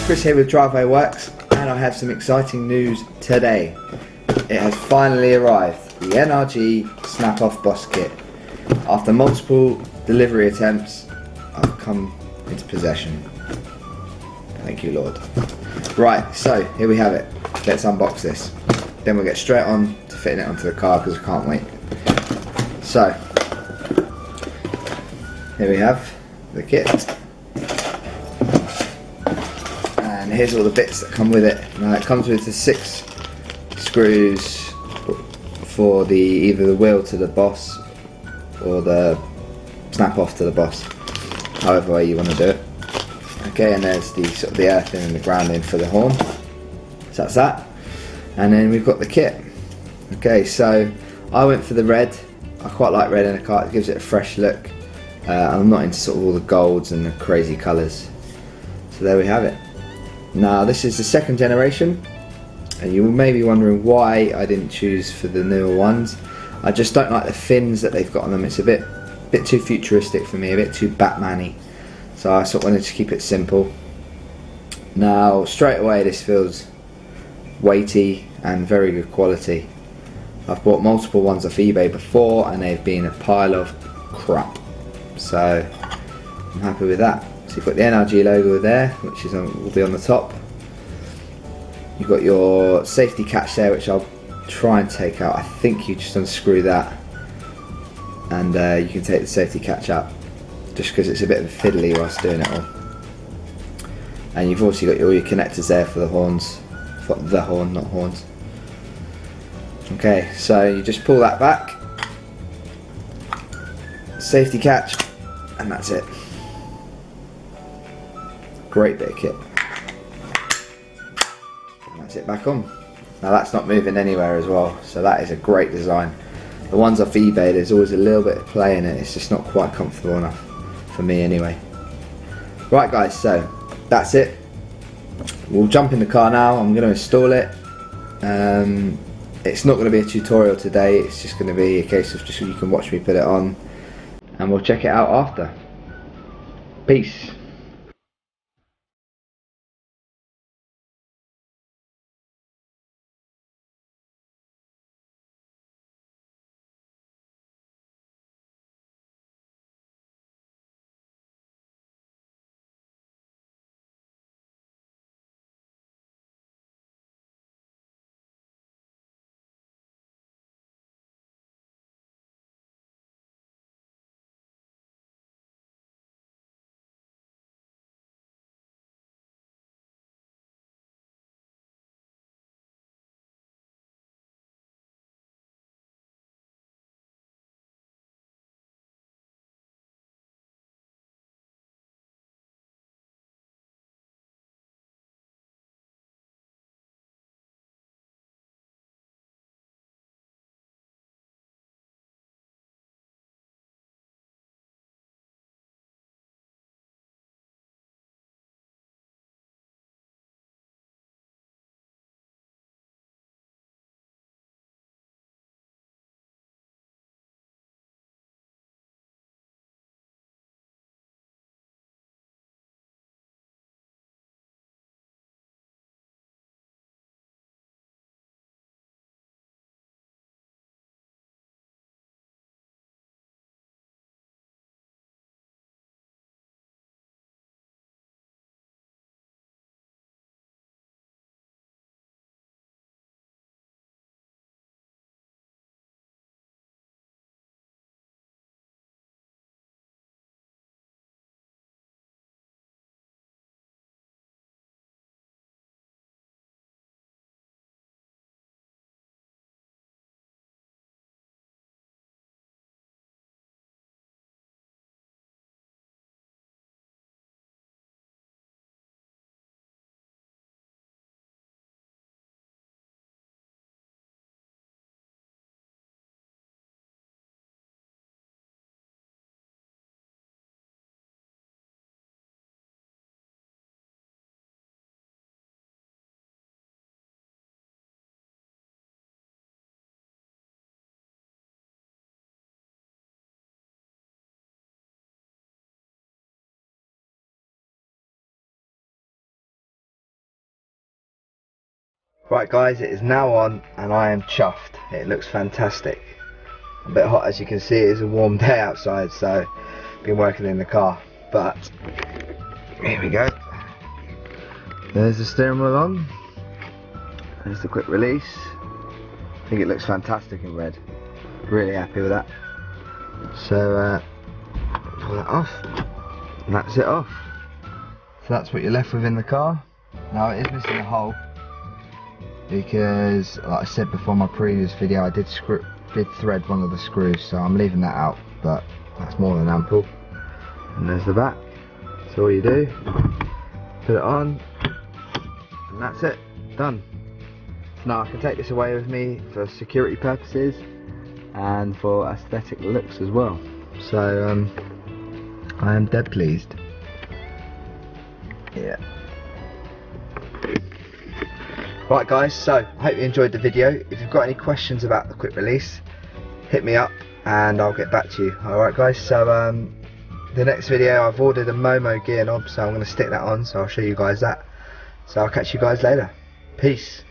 Chris here with Driveway Works, and I have some exciting news today. It has finally arrived, the NRG Snap-Off Boss Kit. After multiple delivery attempts, I've come into possession. Thank you, Lord. Right, so here we have it. Let's unbox this. Then we'll get straight on to fitting it onto the car because I can't wait. So, here we have the kit. And here's all the bits that come with it. Now it comes with the 6 screws for either the wheel to the boss or the snap off to the boss, however way you want to do it. Okay, and there's the sort of the earthing and the grounding for the horn. So that's that. And then we've got the kit. Okay, so I went for the red. I quite like red in a car, it gives it a fresh look. I'm not into sort of all the golds and the crazy colours. So there we have it. Now this is the 2nd generation, and you may be wondering why I didn't choose for the newer ones. I just don't like the fins that they've got on them. It's a bit too futuristic for me, a bit too Batman-y. So I sort of wanted to keep it simple. Now straight away this feels weighty and very good quality. I've bought multiple ones off eBay before and they've been a pile of crap. So I'm happy with that. So you've got the NRG logo there, which will be on the top. You've got your safety catch there, which I'll try and take out. I think you just unscrew that and you can take the safety catch out, just because it's a bit of a fiddly whilst doing it all. And you've also got all your connectors there for the horns, for the horn, not horns. Okay, so you just pull that back, safety catch, and that's it. Great bit of kit. And that's it back on. Now that's not moving anywhere as well, so that is a great design. The ones off eBay, there's always a little bit of play in it, it's just not quite comfortable enough, for me anyway. Right guys, so that's it. We'll jump in the car now, I'm going to install it. It's not going to be a tutorial today, it's just going to be a case of just you can watch me put it on, and we'll check it out after. Peace. Right guys, it is now on and I am chuffed. It looks fantastic. A bit hot as you can see, it is a warm day outside, so I've been working in the car. But here we go. There's the steering wheel on. There's the quick release. I think it looks fantastic in red. Really happy with that. So pull that off and that's it off. So that's what you're left with in the car. Now it is missing a hole because, like I said before in my previous video, I did thread one of the screws, so I'm leaving that out, but that's more than ample. And there's the back. So all you do, put it on, and that's it, done. Now I can take this away with me for security purposes and for aesthetic looks as well. So I am dead pleased. Yeah. Right guys, so I hope you enjoyed the video. If you've got any questions about the quick release, hit me up and I'll get back to you. Alright guys, so the next video I've ordered a Momo gear knob, so I'm going to stick that on, so I'll show you guys that. So I'll catch you guys later. Peace.